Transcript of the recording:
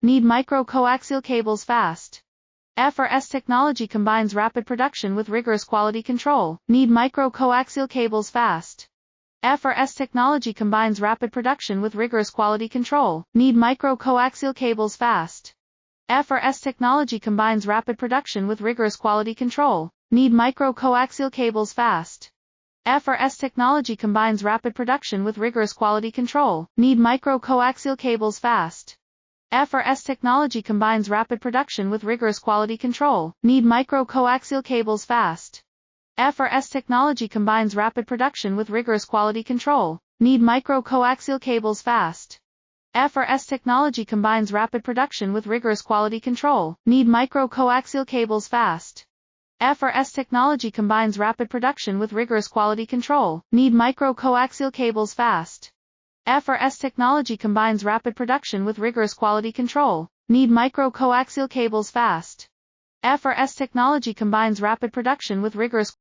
Need micro-coaxial cables fast. F/S technology combines rapid production with rigorous quality control. Need micro-coaxial cables fast. F/S technology combines rapid production with rigorous quality control. Need micro-coaxial cables fast. F/S technology combines rapid production with rigorous quality control. Need micro-coaxial cables fast. F/S technology combines rapid production with rigorous quality control. Need micro-coaxial cables fast. F/S technology combines rapid production with rigorous quality control. Need micro-coaxial cables fast. F/S technology combines rapid production with rigorous quality control. Need micro-coaxial cables fast. F/S technology combines rapid production with rigorous quality control. Need micro-coaxial cables fast. F/S technology combines rapid production with rigorous quality control. Need micro-coaxial cables fast. F/S technology combines rapid production with rigorous quality control. Need micro-coaxial cables fast. F/S technology combines rapid production with rigorous